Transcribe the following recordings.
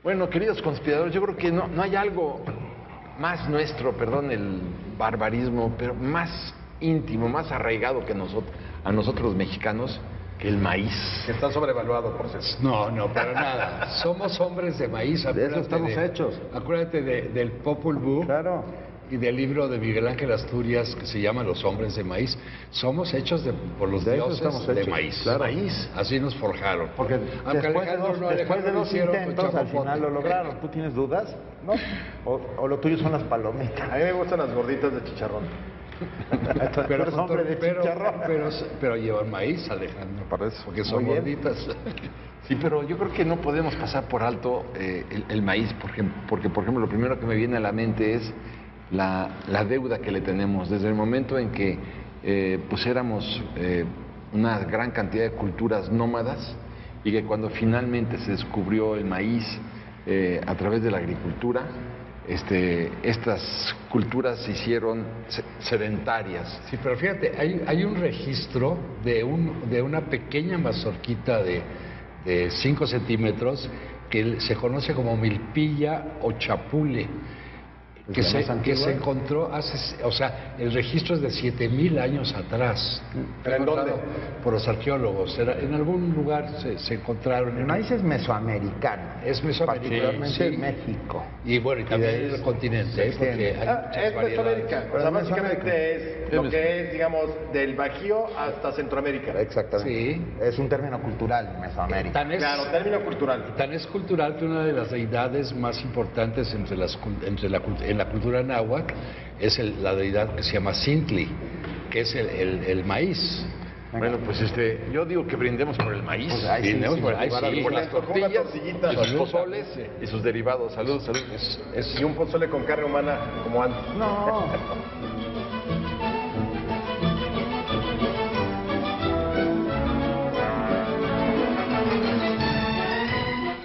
Bueno, queridos conspiradores, yo creo que no hay algo más nuestro, perdón el barbarismo, pero más íntimo, más arraigado que a nosotros los mexicanos, que el maíz. Que está sobrevaluado, por cierto. No, para nada. Somos hombres de maíz. De eso estamos hechos. Acuérdate del Popol Vuh. Claro. Y del libro de Miguel Ángel Asturias que se llama Los hombres de maíz. Somos hechos por los dioses de maíz. Claro. Maíz. Así nos forjaron. Porque después de dos intentos al final lo lograron. ¿Tú tienes dudas? ¿No? ¿O lo tuyo son las palomitas? A mí me gustan las gorditas de chicharrón. Pero eres hombre de chicharrón. Pero llevan maíz, Alejandro. Parece. Porque son gorditas. Sí, pero yo creo que no podemos pasar por alto el maíz, porque, por ejemplo, lo primero que me viene a la mente es la deuda que le tenemos desde el momento en que pues éramos una gran cantidad de culturas nómadas y que cuando finalmente se descubrió el maíz a través de la agricultura, estas culturas se hicieron sedentarias. Sí, pero fíjate, hay un registro de una pequeña mazorquita de 5 centímetros que se conoce como milpilla o chapule. Que se encontró el registro es de 7,000 años atrás. ¿Pero en dónde? Por los arqueólogos. En algún lugar se encontraron. El maíz es mesoamericano. Es mesoamericano. Particularmente en México. Y bueno, y también en el continente, porque hay es Mesoamérica. O sea, básicamente es lo que es, digamos, del Bajío hasta Centroamérica. Exactamente. Sí. Es un término cultural, Mesoamérica. Claro, término cultural. Tan es cultural que una de las deidades más importantes en la cultura náhuatl es la deidad que se llama Sintli, que es el maíz. Bueno, pues yo digo que brindemos por el maíz, Brindemos por las tortillas, y sus pozoles y sus derivados. Salud. Y un pozole con carne humana como antes. No.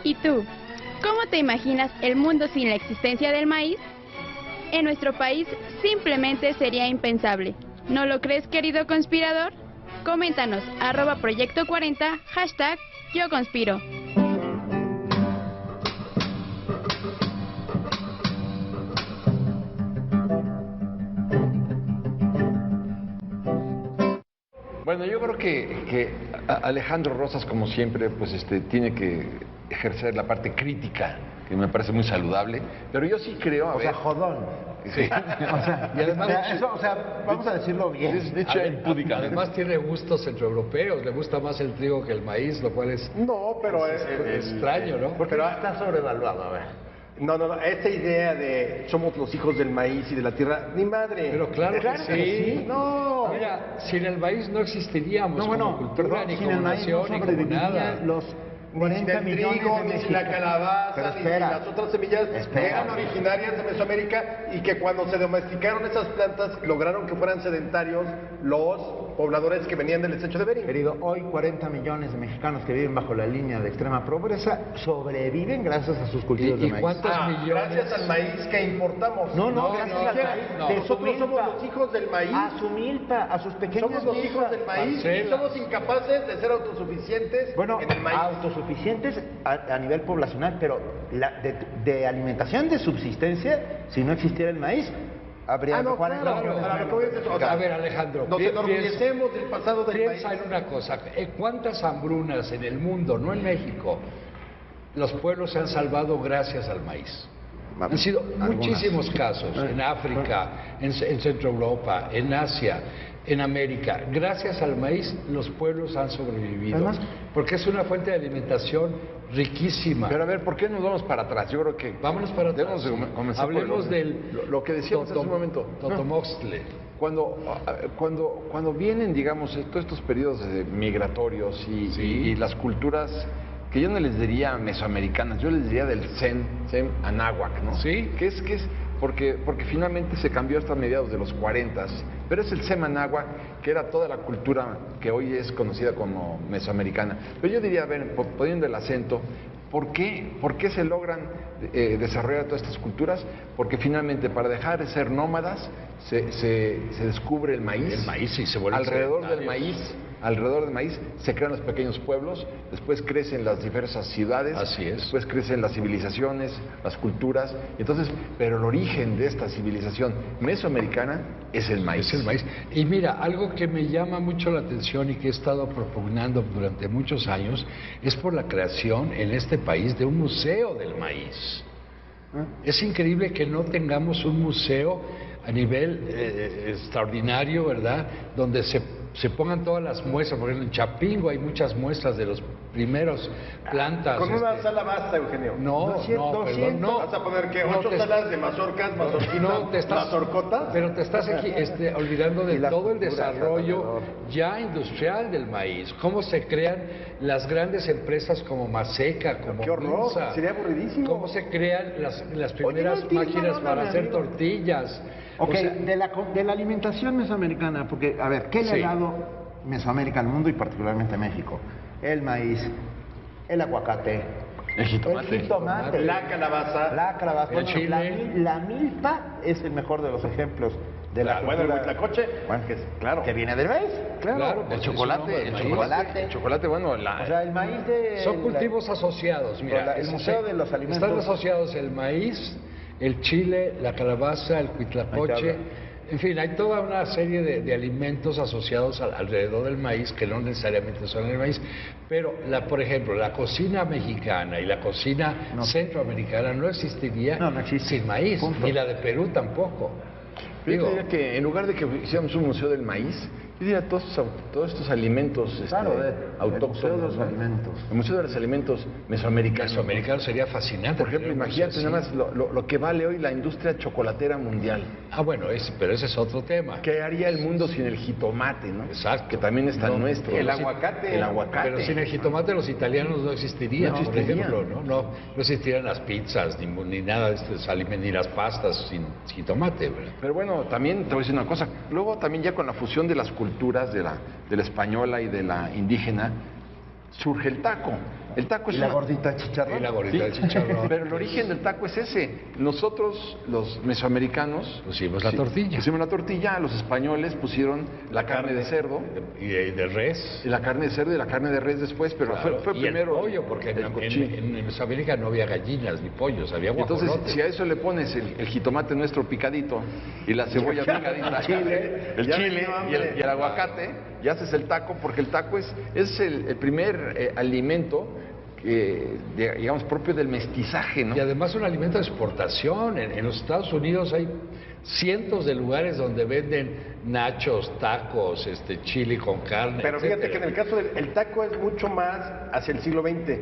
¿Y tú? ¿Cómo te imaginas el mundo sin la existencia del maíz? En nuestro país simplemente sería impensable. ¿No lo crees, querido conspirador? Coméntanos, @proyecto40, #yo conspiro. Bueno, yo creo que Alejandro Rosas, como siempre, pues tiene que ejercer la parte crítica, que me parece muy saludable, pero yo sí creo, jodón. Sí. Y además, vamos a decirlo bien. Además tiene gustos centroeuropeos, le gusta más el trigo que el maíz, lo cual es No, pero es extraño, ¿no? Pero está sobrevaluado, a ver. No, esta idea de somos los hijos del maíz y de la tierra, ni madre. Pero claro que sí. No. Mira, sin el maíz no existiríamos como cultura, ni sin como el maíz nación, no ni como sobrevivirían nada. los 40 Ni millones trigo, de ni mexicanos. la calabaza, ni las otras semillas eran originarias de Mesoamérica y que cuando se domesticaron esas plantas lograron que fueran sedentarios los pobladores que venían del estrecho de Bering. Querido, hoy 40 millones de mexicanos que viven bajo la línea de extrema pobreza sobreviven gracias a sus cultivos de ¿Y maíz. cuántos millones? Gracias al maíz que importamos. No, gracias al maíz. De Nosotros somos los hijos del maíz. A su milpa, a sus pequeñas Somos los hijos del maíz y somos incapaces de ser autosuficientes en el maíz. Autosuficientes a nivel poblacional, pero de alimentación, de subsistencia, si no existiera el maíz, habría 40 millones. A ver, Alejandro, Nos enorgullecemos del pasado del maíz. piensa en una cosa, ¿cuántas hambrunas en el mundo, no en México, los pueblos se han salvado gracias al maíz? Han sido muchísimos casos, en África, en Centro Europa, en Asia, en América. Gracias al maíz los pueblos han sobrevivido, además, porque es una fuente de alimentación riquísima. Pero a ver, ¿por qué nos vamos para atrás? Yo creo que vámonos para atrás. debemos comenzar Hablemos del lo que decíamos hace un momento. Totomoxtle. Cuando vienen, digamos, todos estos periodos migratorios y las culturas que yo no les diría mesoamericanas, yo les diría del Sem Anáhuac, ¿no? Sí. Que es porque finalmente se cambió hasta mediados de los 40, pero es el Sem Anáhuac, que era toda la cultura que hoy es conocida como mesoamericana. Pero yo diría, a ver, poniendo el acento, ¿por qué se logran desarrollar todas estas culturas? Porque finalmente para dejar de ser nómadas se descubre el maíz. El maíz y se vuelve alrededor del sedentarios. maíz alrededor del maíz se crean los pequeños pueblos, después crecen las diversas ciudades, Así es. después crecen las civilizaciones, las culturas, entonces, pero el origen de esta civilización mesoamericana es el maíz. Es el maíz. Y mira, algo que me llama mucho la atención y que he estado propugnando durante muchos años es por la creación en este país de un museo del maíz. Es increíble que no tengamos un museo a nivel extraordinario, ¿verdad? Donde se pongan todas las muestras, por ejemplo en Chapingo hay muchas muestras de los primeros plantas. Con una sala basta, Eugenio. No, perdón, no. ¿Vas a poner qué? No, ¿8 salas de mazorcas, mazorquitas, mazorcotas? Pero te estás aquí olvidando de todo el desarrollo ya industrial del maíz. Cómo se crean las grandes empresas como Maseca, como ¡Qué horror! Pinza. Sería aburridísimo. Cómo se crean las primeras máquinas para hacer tortillas. Ok, O sea, de la alimentación mesoamericana, porque, a ver, ¿qué le ha dado Mesoamérica al mundo y particularmente a México? El maíz, el aguacate, El jitomate. La calabaza. El El chile. La milpa es el mejor de los ejemplos de la Bueno, el cultura. huitlacoche, Bueno, claro. que viene del maíz, Claro, El chocolate, el chocolate, bueno, O sea, el maíz de... son cultivos asociados, mira. el Museo de los Alimentos. Están asociados el maíz, el chile, la calabaza, el huitlacoche. En fin, hay toda una serie de alimentos asociados alrededor del maíz que no necesariamente son el maíz. Pero, por ejemplo, la cocina mexicana y la cocina centroamericana no existiría No existe. sin maíz, Punto. ni la de Perú tampoco. Yo Digo, diría que en lugar de que hiciéramos un museo del maíz, yo diría todos estos alimentos autóctonos. El Museo de los ¿no? Alimentos. El Museo de los Alimentos mesoamericanos. mesoamericano sería fascinante. Por ejemplo, tener un imagínate museo nada así. más lo que vale hoy la industria chocolatera mundial. Bueno, pero ese es otro tema. ¿Qué haría el mundo sin el jitomate, no? Exacto. Que también está nuestro. El ¿no? aguacate. El aguacate. Pero sin el jitomate los italianos no existirían, No por existirían. ejemplo, ¿no? No existirían las pizzas, ni nada de estos alimentos, ni las pastas sin jitomate, ¿verdad? Pero bueno, también te voy a decir una cosa. Luego también ya con la fusión de las culturas, de la española y de la indígena, surge el taco. El taco es Y la una- gordita chicharrón. Y la gordita de chicharrón. Pero el origen del taco es ese. Nosotros, los mesoamericanos, Pusimos la tortilla. Pusimos la tortilla, los españoles pusieron la carne de cerdo, Y de res. y la carne de cerdo y la carne de res después, pero Claro, fue y primero el pollo, porque el cochino. en Mesoamérica no había gallinas ni pollos, había Y entonces, guajolotes. si a eso le pones el jitomate nuestro picadito y la cebolla picadita, el chile y el aguacate, y haces el taco, porque el taco es el primer alimento, digamos, propio del mestizaje, ¿no? Y además un alimento de exportación. En los Estados Unidos hay cientos de lugares donde venden nachos, tacos, chile con carne. Pero fíjate etcétera. que en el caso del taco es mucho más hacia el siglo XX,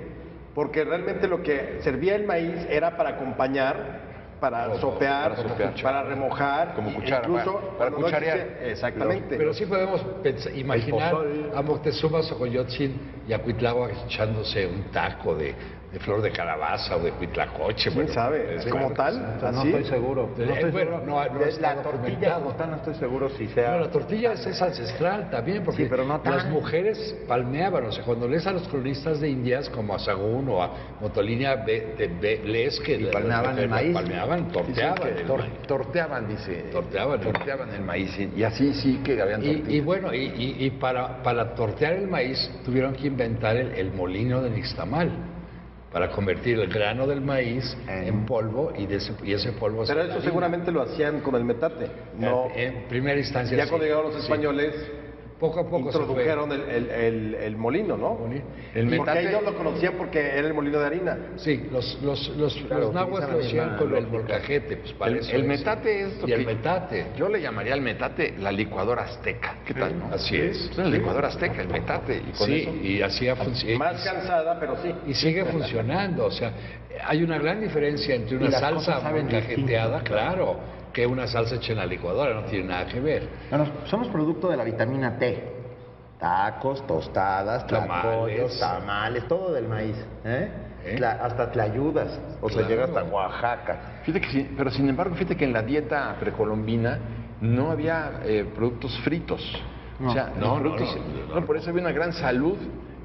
porque realmente lo que servía el maíz era para acompañar, para sopear, para sopear. para remojar, Como cuchara, incluso para cuando no cucharear. existe- exactamente. Pero sí podemos imaginar a Moctezuma Xocoyotzin y a Cuitláhuac echándose un taco de flor de calabaza o de huitlacoche. ¿Quién sabe? Como tal, No así. estoy seguro. No estoy Bueno, seguro. no De está la tortilla documentado. como tal no estoy seguro si sea... No, la tortilla es ancestral también, porque Sí, pero no tan. las mujeres palmeaban. O sea, cuando lees a los cronistas de Indias como a Sagún o a Motolinia, lees que Y palmeaban el maíz. Palmeaban, torteaban el maíz. Torteaban, dice. Torteaban el maíz. Y así sí que habían tortillas. Y bueno, para tortear el maíz tuvieron que inventar el molino de nixtamal para convertir el grano del maíz en polvo y ese polvo Pero se eso harina. seguramente lo hacían con el metate. No, En primera instancia ya sí, cuando llegaron los sí. españoles, Poco a poco se fue. introdujeron el molino, ¿no? El Porque metate- ellos lo conocían porque era el molino de harina. Sí, los nahuas utilizan lo la hacían misma con el lógica. molcajete, pues para eso El es. metate es lo Y el que- metate. Yo le llamaría al metate la licuadora azteca. ¿Qué tal, no? Así es. Es la licuadora azteca, el metate. Y con Sí, eso... y hacía Más cansada, pero sí. y sigue funcionando. O sea, hay una gran diferencia entre Y una las salsa cosas saben molcajeteada, distinto, claro, que una salsa hecha en la licuadora, no tiene nada que ver. Bueno, somos producto de la vitamina T. Tacos, tostadas, tlacoyos, tamales, todo del maíz. Hasta tlayudas. O sea, Claro. llega hasta Oaxaca. Fíjate que sí, pero sin embargo, fíjate que en la dieta precolombina no había productos fritos. No. O sea, No, los productos, no. por eso había una gran salud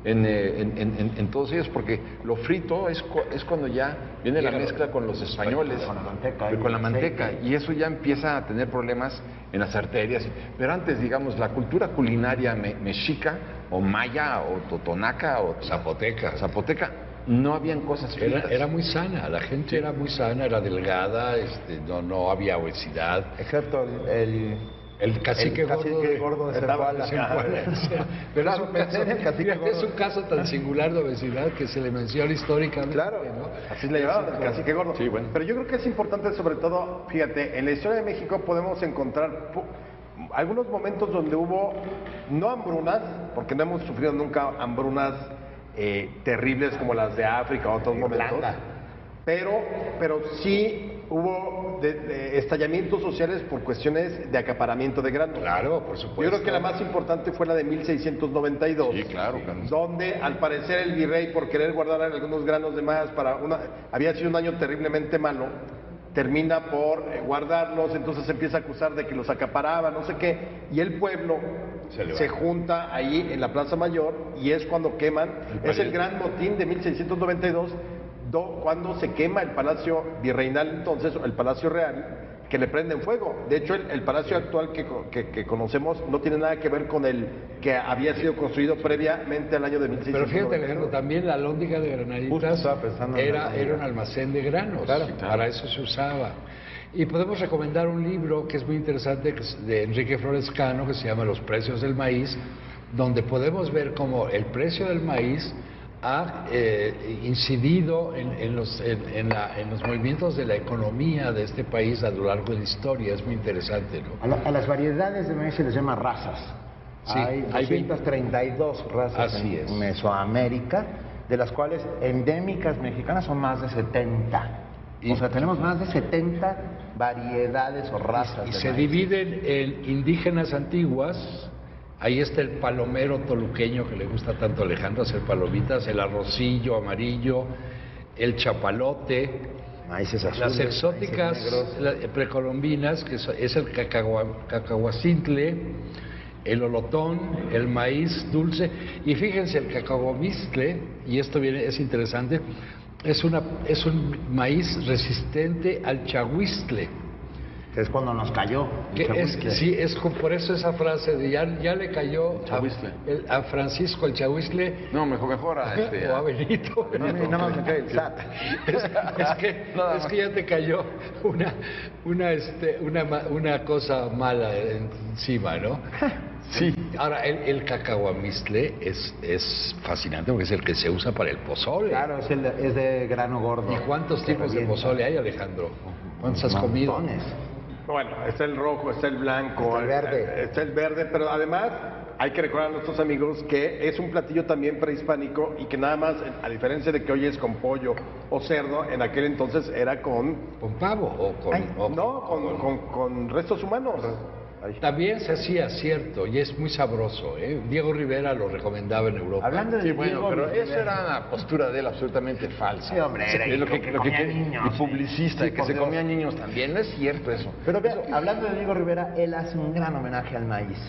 en todos ellos, porque lo frito es cuando ya viene la mezcla con los españoles, Con la manteca con la y manteca, aceite. y eso ya empieza a tener problemas en las arterias. Pero antes, digamos, la cultura culinaria mexica o maya, o totonaca, o zapoteca, no habían cosas fritas. Era muy sana, la gente era muy sana, era delgada, no había obesidad. Excepto el cacique gordo de Zempoala. Pero es un caso tan singular de obesidad que se le menciona históricamente. Claro, ¿no? así le llamaban, el cacique gordo. Sí, bueno. Pero yo creo que es importante, sobre todo, fíjate, en la historia de México podemos encontrar algunos momentos donde hubo, no hambrunas, porque no hemos sufrido nunca hambrunas terribles como las de África o otros momentos, pero sí hubo estallamientos sociales por cuestiones de acaparamiento de granos. Claro, por supuesto. Yo creo que la más importante fue la de 1692. Sí, claro. Donde al parecer el virrey, por querer guardar algunos granos de más había sido un año terriblemente malo, termina por guardarlos, entonces se empieza a acusar de que los acaparaba, no sé qué, y el pueblo se junta ahí en la Plaza Mayor y es cuando queman, es el gran motín de 1692, cuando se quema el Palacio Virreinal entonces, el Palacio Real, que le prenden fuego. De hecho, el palacio actual que conocemos no tiene nada que ver con el que había sido construido previamente al año de 1692. Pero fíjate, Alejandro, también la Alhóndiga de Granaditas era un almacén de granos. Claro. Para eso se usaba. Y podemos recomendar un libro que es muy interesante, que es de Enrique Flores Cano, que se llama Los precios del maíz, donde podemos ver cómo el precio del maíz ha incidido en los movimientos de la economía de este país a lo largo de la historia. Es muy interesante, ¿no? A las variedades de maíz se les llama razas. Sí, hay 232 razas en Mesoamérica, de las cuales endémicas mexicanas son más de 70. O sea, tenemos más de 70 variedades o razas. Y de se maíz. dividen en indígenas antiguas. Ahí está el palomero toluqueño que le gusta tanto a Alejandro hacer palomitas, el arrocillo amarillo, el chapalote, Maíces azules, las exóticas precolombinas, que es el cacahuacintle, el olotón, el maíz dulce. Y fíjense, el cacahuamistle, y esto es interesante, es un maíz resistente al chahuistle. Que es cuando nos cayó. Por eso esa frase de ya le cayó a Francisco el chahuistle. No, mejor a o a Benito. No más me cae el SAT. Es que ya te cayó una cosa mala encima, ¿no? Sí. Ahora, el cacahuamistle es fascinante porque es el que se usa para el pozole. Claro, es de grano gordo. ¿Y cuántos tipos de pozole hay, Alejandro? ¿Cuántos has comido? Montones. Bueno, está el rojo, está el blanco, está el verde, pero además hay que recordar a nuestros amigos que es un platillo también prehispánico y que nada más, a diferencia de que hoy es con pollo o cerdo, en aquel entonces era con pavo con restos humanos. También se hacía, cierto, y es muy sabroso, ¿eh? Diego Rivera lo recomendaba en Europa. Hablando de Diego pero Rivera. eso era una postura de él absolutamente falsa. Sí, hombre, era es lo que niños. y publicista, que se comía niños también. No es cierto eso. Pero vea, hablando de Diego Rivera, él hace un gran homenaje al maíz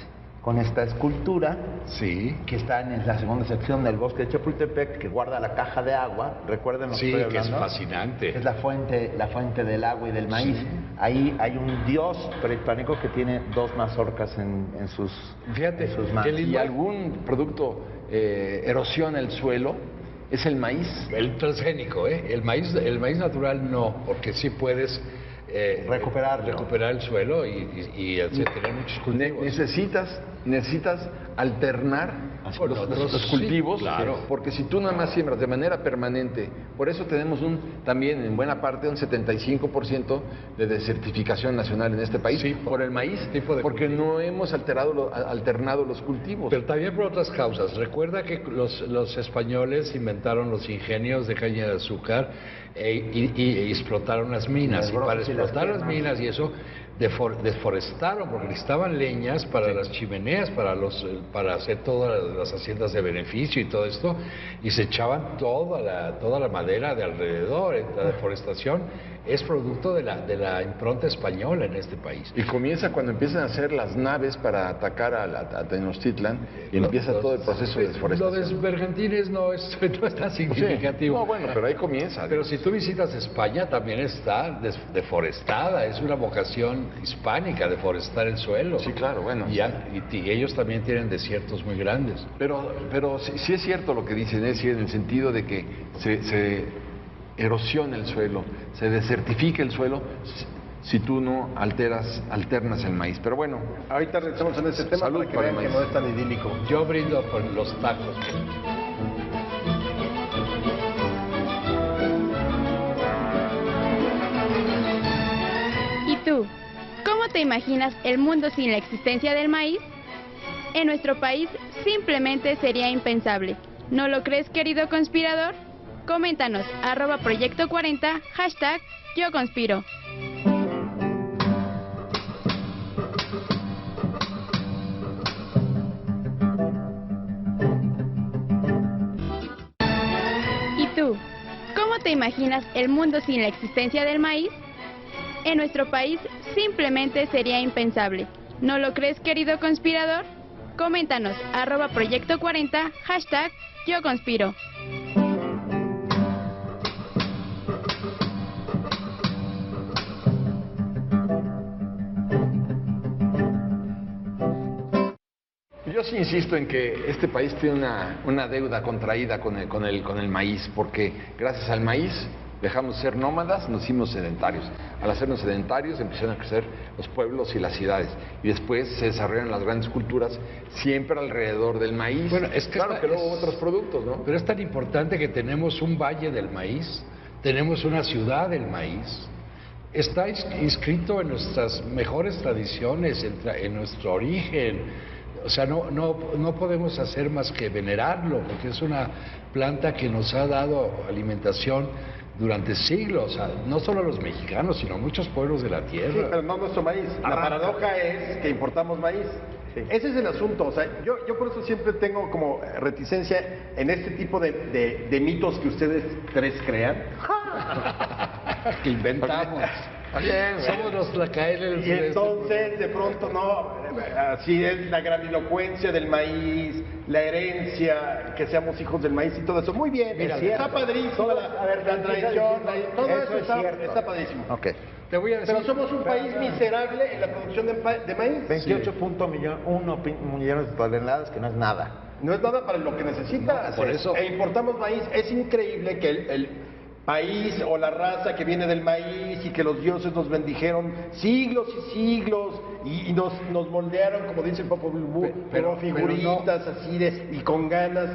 con esta escultura que está en la segunda sección del bosque de Chapultepec, que guarda la caja de agua. Recuerden lo que estoy hablando. Que es fascinante. Es la fuente del agua y del maíz. Ahí hay un dios prehispánico que tiene dos mazorcas en sus manos. Y algún producto erosiona el suelo, es el maíz. El transgénico, el maíz natural no, porque sí puedes recuperar el suelo y tener muchos cultivos. Necesitas alternar los cultivos, porque si tú nada más siembras de manera permanente, por eso tenemos también en buena parte un 75% de desertificación nacional en este país, por el maíz, porque no hemos alternado los cultivos. Pero también por otras causas. Recuerda que los españoles inventaron los ingenios de caña de azúcar y explotaron las minas. Y para explotar las minas y eso, deforestaron porque necesitaban leñas para las chimeneas, para hacer todas las haciendas de beneficio y todo esto, y se echaban toda la madera de alrededor. La deforestación es producto de la impronta española en este país. Y comienza cuando empiezan a hacer las naves para atacar a Tenochtitlan y empieza todo el proceso de deforestación. Lo de Bergantines no es tan significativo. Sí. No, bueno, pero ahí comienza. Pero si tú visitas España, también está deforestada, es una vocación hispánica deforestar el suelo. Sí, claro, bueno. Y ellos también tienen desiertos muy grandes. Pero sí es cierto lo que dicen, es decir, en el sentido de que se erosiona el suelo, se desertifica el suelo si tú no alternas el maíz. Pero bueno, ahorita regresamos en ese tema. Salud para que para vean el que maíz. no es tan idílico. Yo brindo por los tacos. ¿Y tú? ¿Cómo te imaginas el mundo sin la existencia del maíz? En nuestro país simplemente sería impensable. ¿No lo crees, querido conspirador? Coméntanos, @Proyecto 40, #Yo Conspiro. ¿Y tú? ¿Cómo te imaginas el mundo sin la existencia del maíz? En nuestro país simplemente sería impensable. ¿No lo crees, querido conspirador? Coméntanos, @Proyecto 40, #Yo Conspiro. yo sí insisto en que este país tiene una deuda contraída con el maíz, porque gracias al maíz dejamos de ser nómadas, nos hicimos sedentarios. Al hacernos sedentarios empiezan a crecer los pueblos y las ciudades. Y después se desarrollan las grandes culturas siempre alrededor del maíz. Bueno, es que claro que luego otros productos, ¿no? Pero es tan importante que tenemos un valle del maíz, tenemos una ciudad del maíz. Está inscrito en nuestras mejores tradiciones, en nuestro origen. O sea, no podemos hacer más que venerarlo, porque es una planta que nos ha dado alimentación durante siglos, o sea, no solo los mexicanos, sino muchos pueblos de la tierra. Sí, pero no nuestro maíz. La paradoja es que importamos maíz. Sí. Ese es el asunto. O sea, yo por eso siempre tengo como reticencia en este tipo de mitos que ustedes tres crean. Que inventamos. Bien, Somos los tlacaeles. Y entonces, de pronto, no, así es la grandilocuencia del maíz, la herencia, que seamos hijos del maíz y todo eso. Muy bien, Mira, está padrísimo la tradición, todo eso está padrísimo. Ok. Te voy a decir, Pero somos un país miserable en la producción de maíz. 28.1 millones de toneladas, que no es nada. No es nada para lo que necesita. No, por eso. E importamos maíz. Es increíble que el país o la raza que viene del maíz y que los dioses nos bendijeron siglos y siglos y nos moldearon, como dice el Popol Vuh, como figuritas así y con ganas.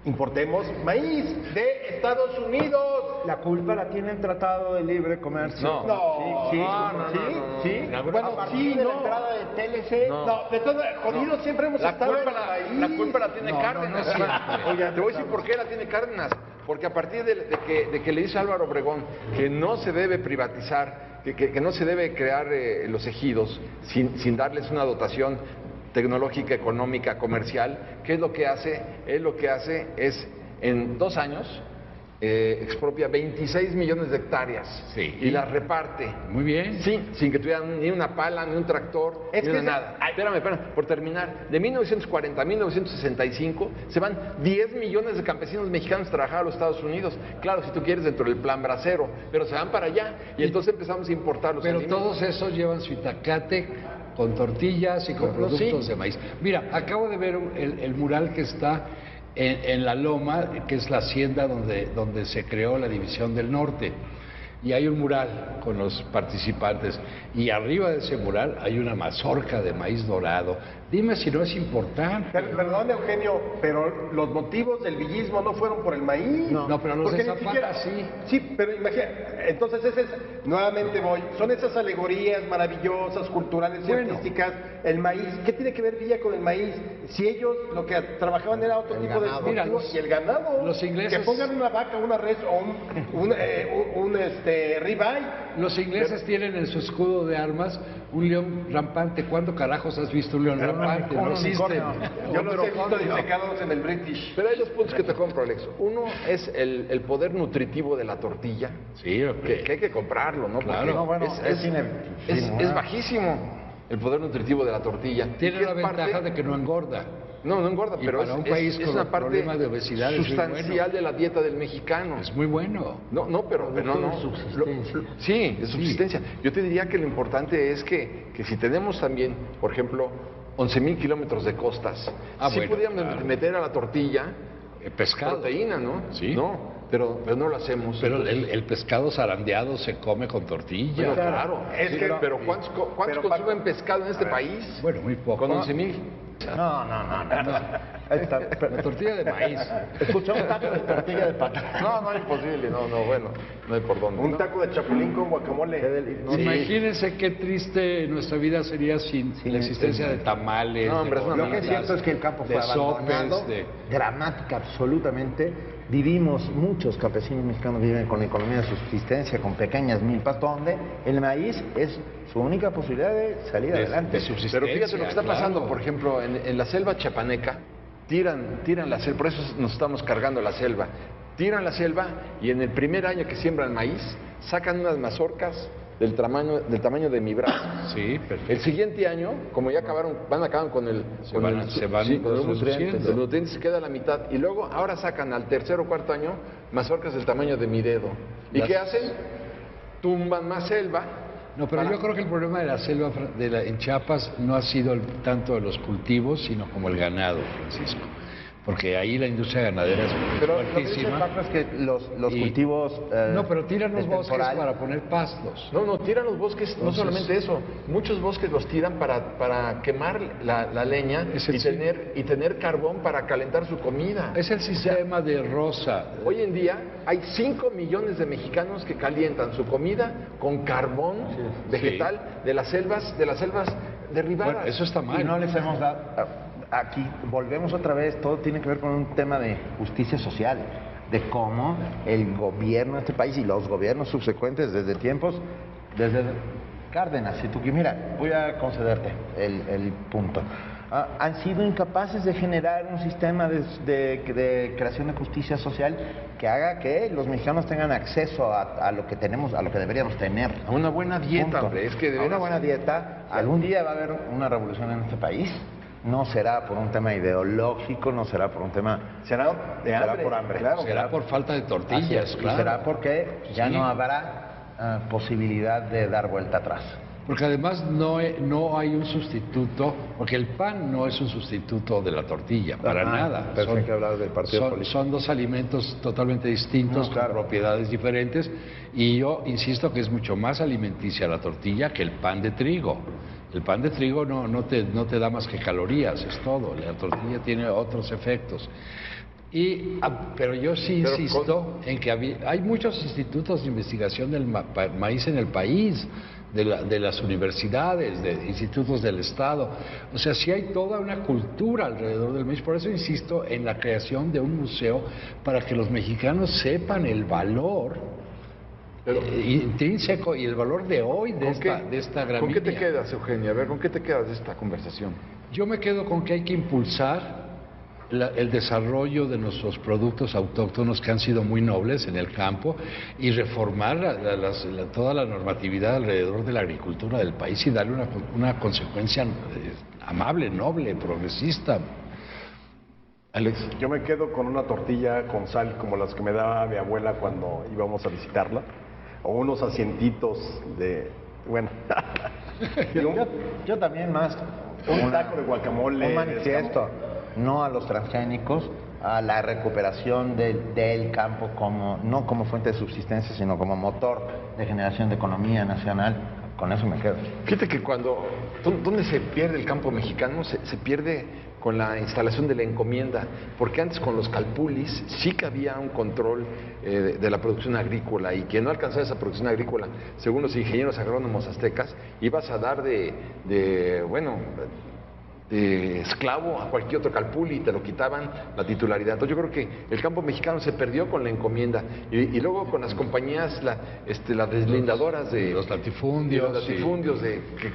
Importemos maíz de Estados Unidos. La culpa la tiene el Tratado de Libre Comercio. No. Sí. Bueno, A partir sí, de la no. entrada de TLC. No, de todo, jodidos siempre hemos estado en el maíz. La culpa la tiene Cárdenas. Oye, te voy a decir por qué la tiene Cárdenas. Porque a partir de que le dice Álvaro Obregón que no se debe privatizar, que no se debe crear los ejidos sin darles una dotación tecnológica, económica, comercial, ¿qué es lo que hace? Él lo que hace es, en 2 años, expropia 26 millones de hectáreas y las reparte. Muy bien. Sí, sin que tuvieran ni una pala, ni un tractor, ni nada. Espérame, por terminar. De 1940 a 1965 se van 10 millones de campesinos mexicanos a trabajar a los Estados Unidos. Claro, si tú quieres, dentro del plan bracero, pero se van para allá y entonces empezamos a importar los alimentos. Todos esos llevan su itacate con tortillas y con productos de maíz. Mira, acabo de ver el mural que está en la Loma, que es la hacienda donde se creó la División del Norte. Y hay un mural con los participantes. Y arriba de ese mural hay una mazorca de maíz dorado. Dime si no es importante. Perdón, Eugenio, pero los motivos del villismo no fueron por el maíz. No, pero los de Porque ni Zapata sí. Sí, pero imagina, entonces nuevamente son esas alegorías maravillosas, culturales y artísticas. El maíz, ¿qué tiene que ver Villa con el maíz? Si ellos lo que trabajaban era otro tipo de cultivos y el ganado. Los ingleses. Que pongan una vaca, una res o un ribeye los ingleses tienen en su escudo de armas un león rampante. ¿Cuándo carajos has visto un león rampante? No existe. Yo los he visto disecados en el British. Pero hay dos puntos que te compro, Alex. Uno es el poder nutritivo de la tortilla. Sí, que hay que comprarlo, ¿no? Claro. No, bueno, es bajísimo el poder nutritivo de la tortilla. Tiene la ventaja de que no engorda. No engorda, y pero para un país es con una parte problema de obesidad sustancial de la dieta del mexicano. Es muy bueno. Pero no. Sí, es subsistencia. Yo te diría que lo importante es que si tenemos también, por ejemplo, 11,000 kilómetros de costas, pudiéramos meter a la tortilla pescado. Proteína, ¿no? Sí. No, pero no lo hacemos. Pero el pescado zarandeado se come con tortilla. Pero claro. Pero ¿cuántos consumen pescado en este país? Bueno, muy poco. Con 11,000. No. La tortilla de maíz. Escucha un taco de tortilla de patata. No, imposible. No hay por dónde. Un taco de chapulín con guacamole. Imagínense qué triste nuestra vida sería sin la existencia de tamales. No, hombre, lo que es cierto es que el campo fue abandonado, dramática absolutamente. Muchos campesinos mexicanos viven con economía de subsistencia, con pequeñas milpas, donde el maíz es su única posibilidad de salir adelante. Pero fíjate lo que está pasando, por ejemplo, en la selva chapaneca, tiran la selva, por eso nos estamos cargando la selva. Tiran la selva y en el primer año que siembran maíz, sacan unas mazorcas del tamaño de mi brazo. Sí, perfecto. El siguiente año, como ya van a acabar con los nutrientes. Los nutrientes se queda a la mitad. Y luego, ahora sacan al tercer o cuarto año mazorcas del tamaño de mi dedo. ¿Y qué hacen? Tumban más selva. No, pero yo creo que el problema de la selva en Chiapas no ha sido tanto de los cultivos, sino como el ganado, Francisco. Porque ahí la industria ganadera es pero fuertísima. Pero lo que dice Paco es que los cultivos... no, pero tiran los bosques para poner pastos. No, tiran los bosques, entonces, no solamente eso. Muchos bosques los tiran para quemar la leña y tener carbón para calentar su comida. Es el sistema de Rosa. Hoy en día hay 5 millones de mexicanos que calientan su comida con carbón vegetal de las selvas derribadas. Bueno, eso está mal. Y no les hemos dado... Aquí volvemos otra vez, todo tiene que ver con un tema de justicia social, de cómo el gobierno de este país y los gobiernos subsecuentes desde Cárdenas, si tú quieres, mira, voy a concederte el punto. Han sido incapaces de generar un sistema de creación de justicia social que haga que los mexicanos tengan acceso a lo que tenemos, a lo que deberíamos tener. A una buena dieta, hombre, es que a una buena dieta. Algún día va a haber una revolución en este país. No será por un tema ideológico, no será por un tema... Será por hambre. Claro, será por falta de tortillas, claro. Será porque ya no habrá posibilidad de dar vuelta atrás. Porque además no hay un sustituto, porque el pan no es un sustituto de la tortilla, para nada. Pero hay que hablar del partido político. Son dos alimentos totalmente distintos, con propiedades diferentes, y yo insisto que es mucho más alimenticia la tortilla que el pan de trigo. El pan de trigo no te da más que calorías, es todo. La tortilla tiene otros efectos. Pero yo sí insisto en que hay muchos institutos de investigación del maíz en el país, de las universidades, de institutos del Estado. O sea, sí hay toda una cultura alrededor del maíz. Por eso insisto en la creación de un museo para que los mexicanos sepan el valor intrínseco y el valor de hoy de esta gramínea. ¿Con qué te quedas, Eugenio? A ver, ¿con qué te quedas de esta conversación? Yo me quedo con que hay que impulsar el desarrollo de nuestros productos autóctonos que han sido muy nobles en el campo y reformar toda la normatividad alrededor de la agricultura del país y darle una consecuencia amable, noble, progresista. Alex, yo me quedo con una tortilla con sal como las que me daba mi abuela cuando íbamos a visitarla, o unos asientitos yo también más un taco de guacamole, un manifiesto, no a los transgénicos, a la recuperación del campo no como fuente de subsistencia, sino como motor de generación de economía nacional. Con eso me quedo. Fíjate que ¿dónde se pierde el campo mexicano? Se pierde con la instalación de la encomienda, porque antes con los calpulis sí que había un control de la producción agrícola, y quien no alcanzaba esa producción agrícola, según los ingenieros agrónomos aztecas, ibas a dar de esclavo a cualquier otro calpulli y te lo quitaban la titularidad. Entonces yo creo que el campo mexicano se perdió con la encomienda y luego con las compañías, las deslindadoras de los latifundios,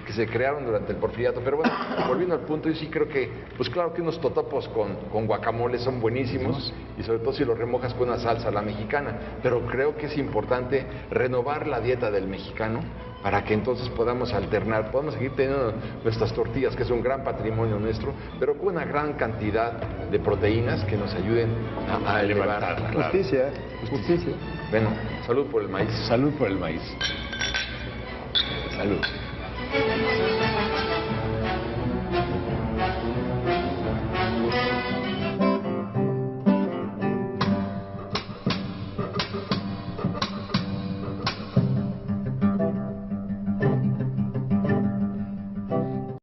que se crearon durante el porfiriato. Pero bueno, volviendo al punto, yo sí creo que, pues claro que unos totopos con guacamole son buenísimos y sobre todo si los remojas con una salsa a la mexicana, pero creo que es importante renovar la dieta del mexicano para que entonces podamos alternar, podamos seguir teniendo nuestras tortillas, que es un gran patrimonio nuestro, pero con una gran cantidad de proteínas que nos ayuden a elevar. Justicia. Bueno, salud por el maíz. Salud por el maíz. Salud.